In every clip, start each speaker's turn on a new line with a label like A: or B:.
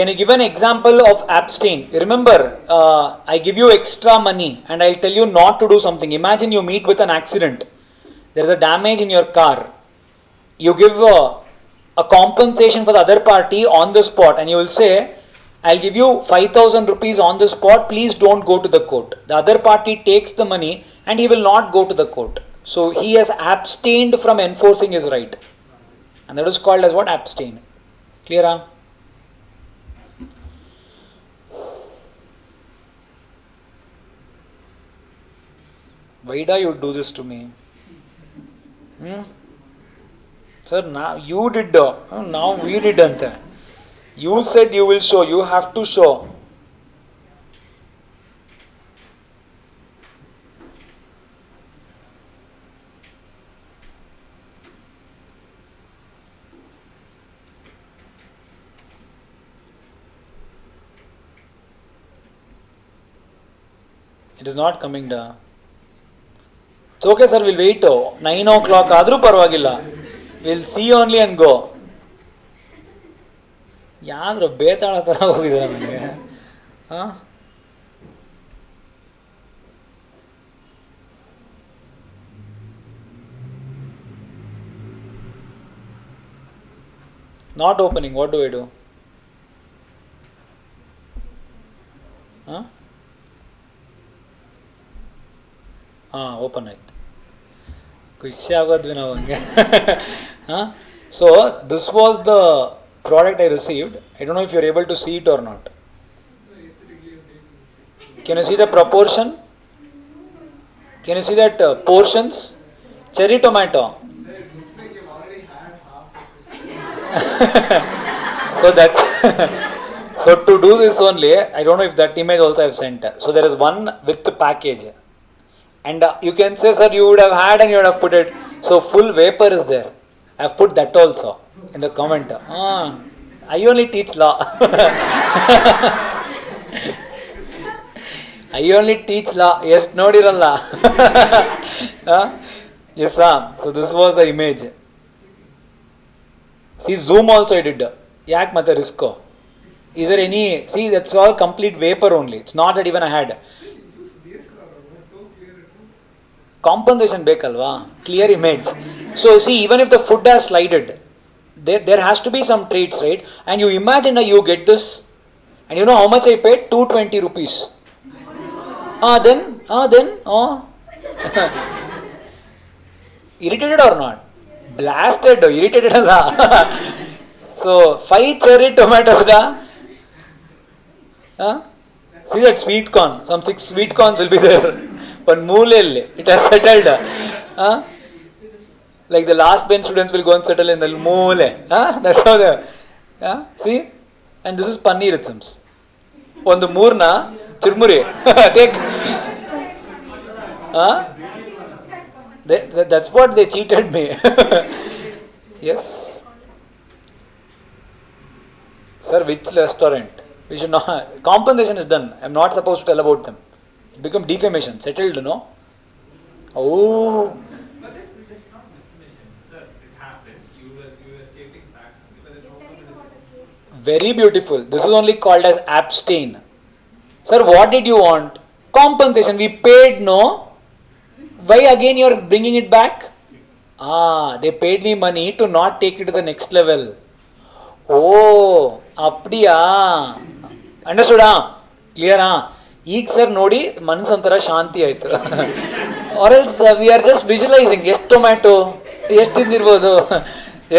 A: Can you give an example of abstain? Remember, I give you extra money and I'll tell you not to do something. Imagine you meet with an accident. There is a damage in your car. You give a compensation for the other party on the spot and you will say, I'll give you 5,000 rupees on the spot, please don't go to the court. The other party takes the money and he will not go to the court. So he has abstained from enforcing his right. And that is called as what? Abstain. Clear? Why do you do this to me? Sir, now you did. Now we didn't. You said you will show. You have to show. It is not coming down. It's okay, sir. We'll wait. 9 o'clock. Adru parvagilla. We'll see only and go. ಯಾರು ಬೇತಾಳ ಥರ ಹೋಗಿದ್ದಾರೆ ನನಗೆ. Not opening. What do I do? Open ಆಯ್ತು. ಖುಷಿ ಆಗೋದ್ವಿ ನಾವು ಹಂಗೆ. So this was the product I received. I don't know if you're able to see it or not. Can you see the proportion? Can you see that portions? Cherry tomato. So that so to do this only, I don't know if that image also I've sent. So there is one with the package. And you can say, sir, you would have had and you would have put it. So full vapor is there. I've put that also in the comment. I only teach law. I only teach law. Yes, nodiralla. Yes, so this was the image. See, zoom also I did. Yak mate risko. Is there any? See, that's all complete vapor only. It's not that even I had. Compensation bekalva, clear image. So see, even if the food has slided, there has to be some traits, right? And you imagine that you get this, and you know how much I paid? 220 rupees. Then, irritated or not? Blasted, irritated alla. So 5 cherry tomatoes da. See that sweet corn, some 6 sweet corns will be there. But moolelli, it has settled. Like the last bench students will go and settle in the moole. That's how they see? And this is paneer it seems. On the moorna, chirmuri. Take. That's what they cheated me. Yes. Sir, which restaurant? We should not. Compensation is done. I'm not supposed to tell about them. It become defamation. Settled, no? Oh.
B: But it is not defamation. Sir, it happened. You were stating facts.
A: Very beautiful. This is only called as abstain. Sir, what did you want? Compensation. We paid, no? Why again you are bringing it back? They paid me money to not take it to the next level. Oh, apdiya. Understood? Clear? ಈಗ sir ನೋಡಿ ಮನಸ್ಸೊಂಥರ ಶಾಂತಿ ಆಯಿತು. Or else we are just visualizing ಎಷ್ಟು tomato ಎಷ್ಟು ತಿಂದಿರ್ಬೋದು.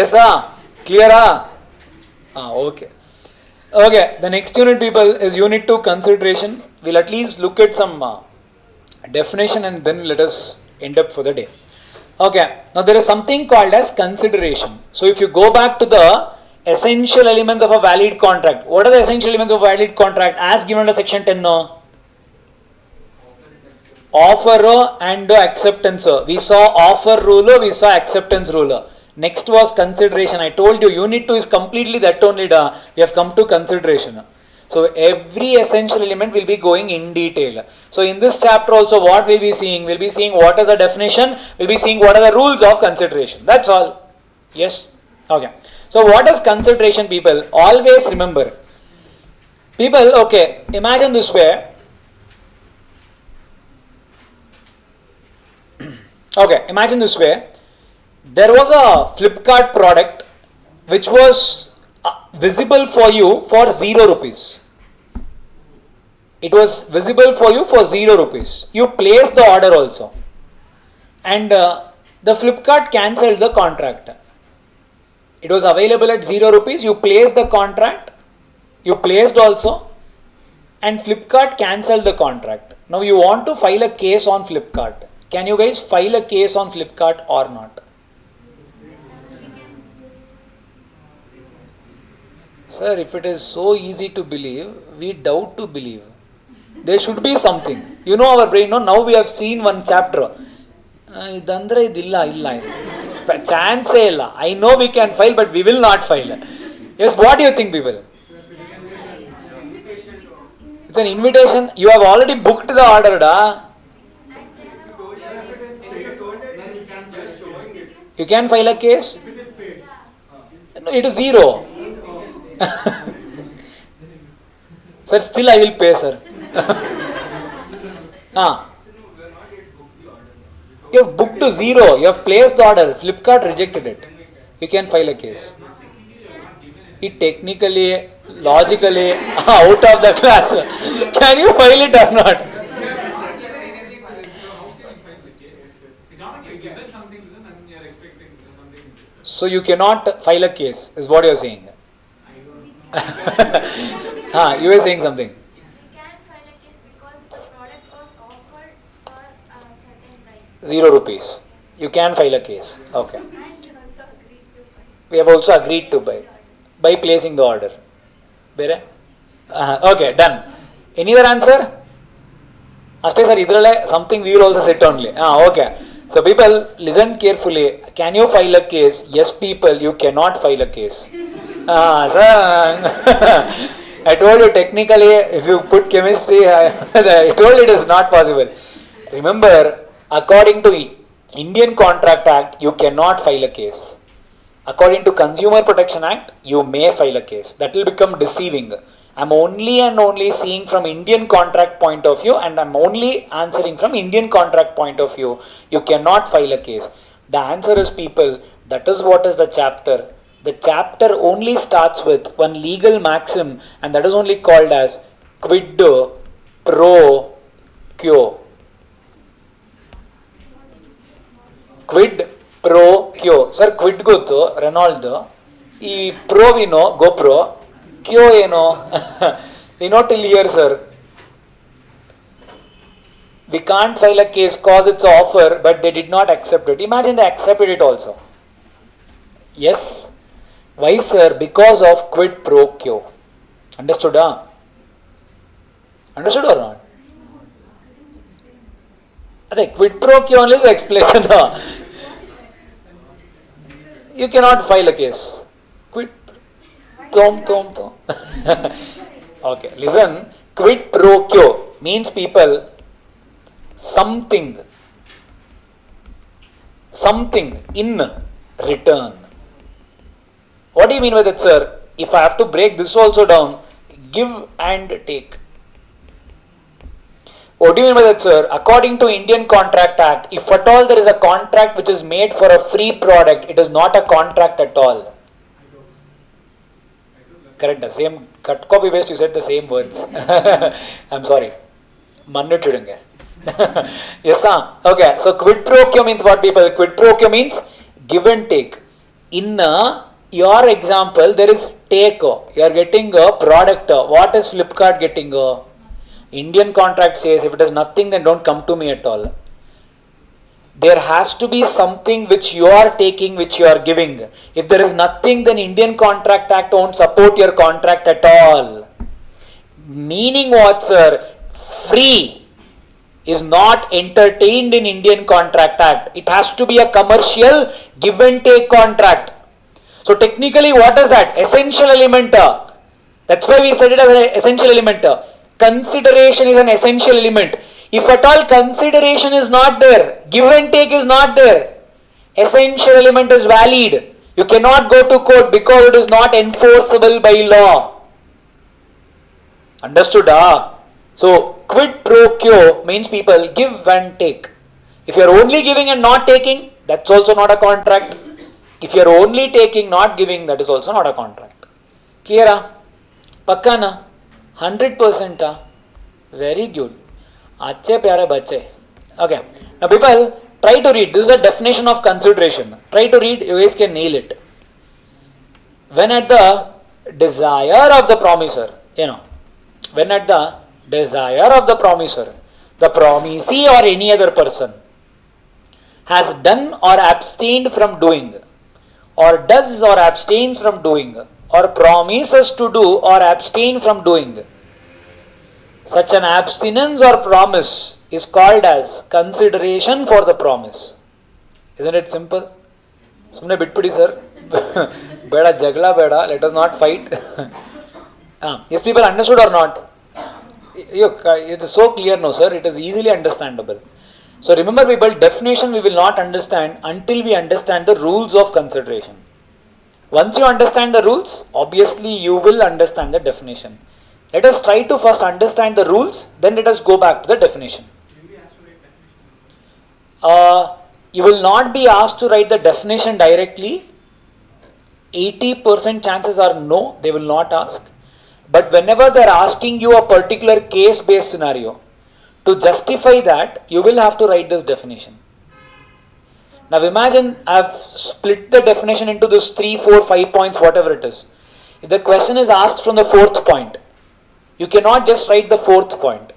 A: ಎಸ್ಸಾ ಕ್ಲಿಯರಾ? Okay. The next unit, people, is unit 2 consideration. We'll at least look at some definition and then let us end up for the day. Okay, now there is something called as consideration. So if you go back to the essential elements of a valid contract, what are the essential elements of a valid contract as given under section 10? No? Offer and acceptance. We saw offer rule, we saw acceptance rule. Next was consideration. I told you unit 2 is completely that only. We have come to consideration. So every essential element will be going in detail. So in this chapter also what we'll be seeing? We'll be seeing what is the definition. We'll be seeing what are the rules of consideration. That's all. Yes? Okay. So what is consideration, people? Always remember, People, okay, imagine this way. Okay, imagine this way. There was a Flipkart product which was visible for you for 0 rupees. It was visible for you for 0 rupees. You placed the order also. And the Flipkart cancelled the contract. It was available at 0 rupees. You placed the contract. You placed also. And Flipkart cancelled the contract. Now you want to file a case on Flipkart. Can you guys file a case on Flipkart or not? Sir, if it is so easy to believe, we doubt to believe. There should be something. You know our brain, no? Now we have seen one chapter. Idandre idilla illa. Chance illa. I know we can file, but we will not file. Yes, what do you think, people? It's an invitation. You have already booked the order, da. You can file a case? No, it is 0. Sir, still I will pay, sir. You have booked to 0. You have placed the order. Flipkart rejected it. You can file a case. It technically, logically, out of the class. Can you file it or not? So you cannot file a case, is what you are saying. You were saying something.
C: We can file a case because the product was offered for a certain price.
A: 0 rupees. You can file a case. Okay.
C: And we also agreed to buy.
A: We have also agreed to buy by placing the order. Bere? Okay, done. Any other answer? Ashte sir, idrale something we will also set only. Okay. So people, listen carefully. Can you file a case? Yes, people, you cannot file a case. Sir, I told you technically, if you put chemistry, I told it is not possible. Remember, according to Indian Contract Act, you cannot file a case. According to Consumer Protection Act, you may file a case. That will become deceiving. I'm only and only seeing from Indian contract point of view, and I'm only answering from Indian contract point of view. You cannot file a case. The answer is, people, that is what is the chapter. The chapter only starts with one legal maxim, and that is only called as quid pro quo. Quid pro quo. Sir, quid goto, Renault. E pro vino, GoPro. Quo eno? We know till here, sir. We can't file a case cause it's an offer, but they did not accept it. Imagine they accepted it also. Yes. Why, sir? Because of quid pro quo. Understood, huh? Understood or not? I quid pro quo only is the explanation. You cannot file a case. Quid tom. Okay, listen. Quid pro quo means, people, something in return. What do you mean by that, sir? If I have to break this also down, give and take. What do you mean by that, sir? According to Indian Contract Act, if at all there is a contract which is made for a free product, it is not a contract at all. Correct, the same, cut copy paste, you said the same words. I'm sorry. Mannu chudunge. Yes, sir. Okay, so quid pro quo means what, people? Quid pro quo means give and take. In your example, there is take. You are getting a product. What is Flipkart getting? Indian contract says, if it is nothing, then don't come to me at all. There has to be something which you are taking, which you are giving. If there is nothing, then Indian Contract Act won't support your contract at all. Meaning what, sir? Free is not entertained in Indian Contract Act. It has to be a commercial give and take contract. So technically, what is that? Essential element. That's why we said it as an essential element. Consideration is an essential element. If at all consideration is not there, give and take is not there, essential element is valid. You cannot go to court because it is not enforceable by law. Understood? So quid pro quo means people give and take. If you are only giving and not taking, that's also not a contract. If you are only taking, not giving, that is also not a contract. Clear? Pakka na? 100%. Very good. Achhe pyare bache. Okay. Now people, try to read. This is a definition of consideration. Try to read. You guys can nail it. When at the desire of the promiser, when at the desire of the promiser, the promisee or any other person has done or abstained from doing, or does or abstains from doing, or promises to do or abstain from doing, such an abstinence or promise is called as consideration for the promise. Isn't it simple? Sumne bitpudi sir. Beda jagla beda. Let us not fight. Yes, people understood or not? It is so clear, no sir. It is easily understandable. So remember people, definition we will not understand until we understand the rules of consideration. Once you understand the rules, obviously you will understand the definition. Let us try to first understand the rules, then let us go back to the definition. You will not be asked to write the definition directly. 80% chances are no, they will not ask. But whenever they are asking you a particular case-based scenario, to justify that, you will have to write this definition. Now imagine I have split the definition into this 3, 4, 5 points, whatever it is. If the question is asked from the 4th point, you cannot just write the 4th point.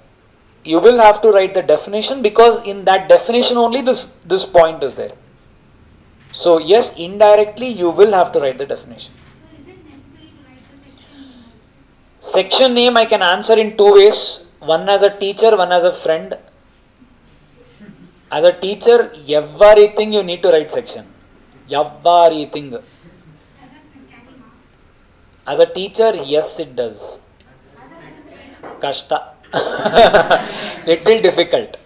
A: You will have to write the definition, because in that definition only this point is there. So yes, indirectly you will have to write the definition.
D: So is it necessary to write the section name also?
A: Section name I can answer in 2 ways. One as a teacher, one as a friend. As a teacher, everything you need to write section. Everything.
D: Does it carry marks?
A: As a teacher, yes it does. Kashta. Little difficult.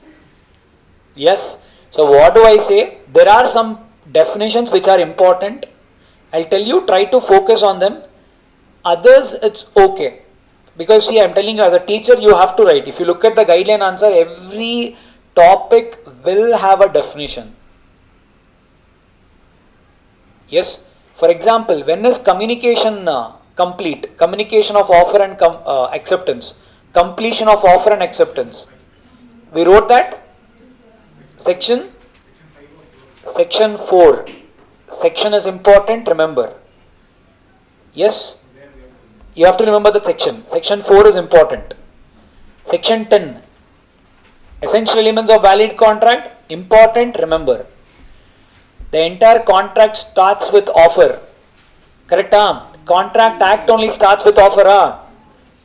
A: Yes. So what do I say? There are some definitions which are important. I'll tell you, try to focus on them. Others, it's okay. Because see, I'm telling you, as a teacher, you have to write. If you look at the guideline answer, every topic will have a definition. Yes. For example, when is communication complete? Communication of offer and acceptance. Completion of offer and acceptance. We wrote that? Section 4. Section is important, remember. Yes? You have to remember the section. Section 4 is important. Section 10. Essential elements of valid contract. Important, remember. The entire contract starts with offer. Correct? Contract Act only starts with offer.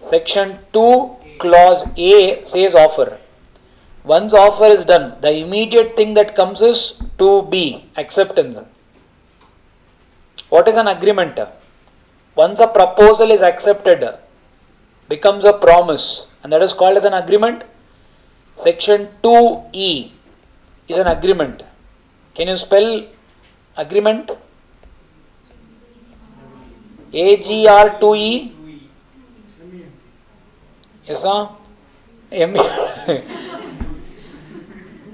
A: Section 2, clause A says offer. Once offer is done, the immediate thing that comes is 2B, acceptance. What is an agreement? Once a proposal is accepted, becomes a promise, and that is called as an agreement. Section 2E is an agreement. Can you spell agreement? AGR2E? Yes, sir?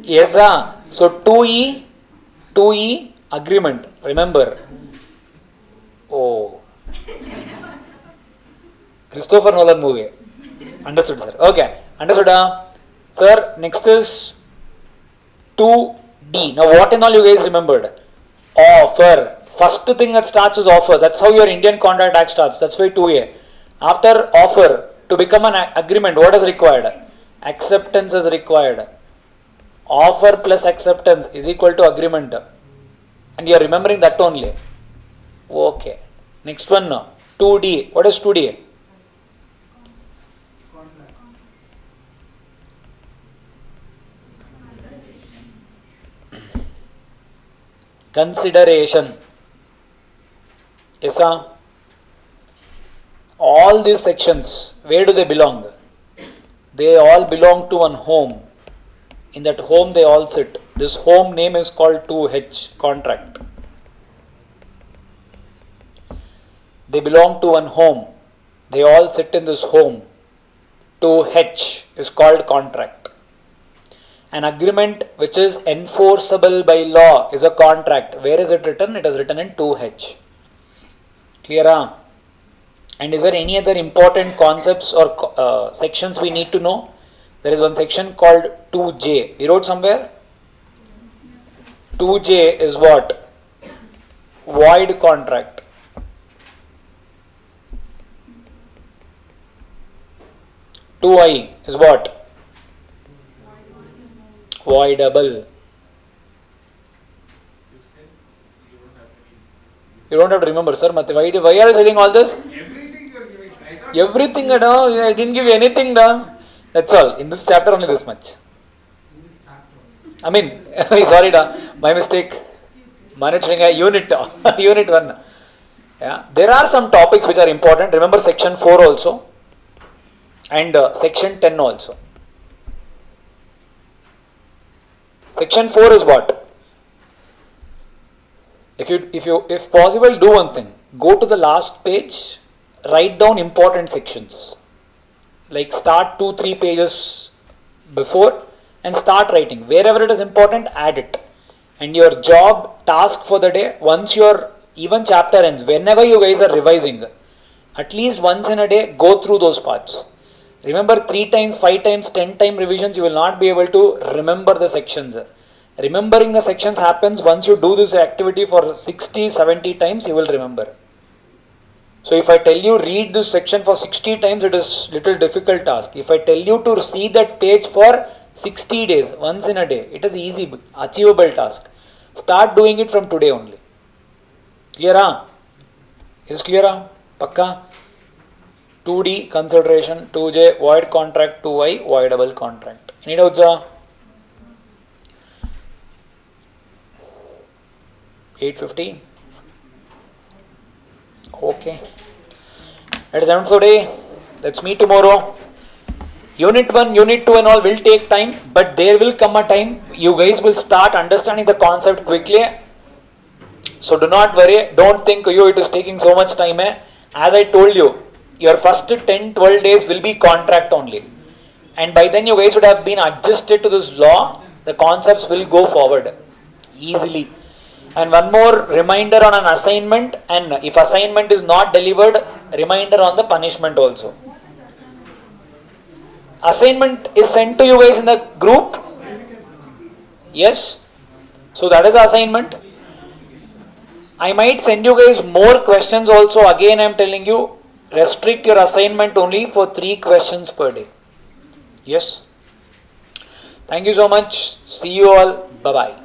A: Yes, sir. So 2E, agreement. Remember. Oh. Christopher Nolan movie. Understood, sir. Okay. Understood. Sir, next is 2D. Now, what and all you guys remembered? Offer. First thing that starts is offer. That's how your Indian Contract Act starts. That's why 2A. After offer, to become an agreement, what is required? Acceptance is required. Offer plus acceptance is equal to agreement. And you are remembering that only. Okay. Next one now. 2D. What is 2D? Consideration. Yes, sir. All these sections, where do they belong? They all belong to one home. In that home they all sit. This home name is called 2H, contract. They belong to one home. They all sit in this home. to H is called contract. An agreement which is enforceable by law is a contract. Where is it written? It is written in 2H. Clear? And is there any other important concepts or sections we need to know? There is one section called 2J. We wrote somewhere? 2J is what? Void contract. Two I is what? Voidable.
B: You said you don't have to
A: You don't have to remember, sir. Why are you saying all this?
B: everything you're giving. I thought
A: Everything, I didn't give you anything. That's all. In this chapter, only this much.
B: in this chapter.
A: I mean, sorry, my mistake. Monitoring a unit, unit 1. Yeah. There are some topics which are important. Remember section 4 also and section 10 also. Section 4 is what? If possible, do one thing. Go to the last page, write down important sections. Like start 2-3 pages before and start writing. Wherever it is important, add it. And your job, task for the day, once your even chapter ends, whenever you guys are revising, at least once in a day, go through those parts. Remember 3 times, 5 times, 10 time revisions, you will not be able to remember the sections. Remembering the sections happens once you do this activity for 60, 70 times, you will remember. So if I tell you read this section for 60 times, it is little difficult task. If I tell you to see that page for 60 days, once in a day, it is easy, achievable task. Start doing it from today only. Clear? Is clear? Pakka? 2D consideration, 2J void contract, 2I voidable contract. Any doubts? 8:50. Okay. That is enough for today. Let's meet tomorrow. Unit 1, Unit 2 and all will take time, but there will come a time you guys will start understanding the concept quickly. So do not worry. Don't think it is taking so much time. As I told you, your first 10-12 days will be contract only. And by then you guys would have been adjusted to this law. The concepts will go forward easily. And one more reminder on an assignment, and if assignment is not delivered, reminder on the punishment also. Assignment is sent to you guys in the group? Yes? So that is the assignment. I might send you guys more questions also. Again I am telling you, restrict your assignment only for 3 questions per day. Yes? Thank you so much. See you all. Bye-bye.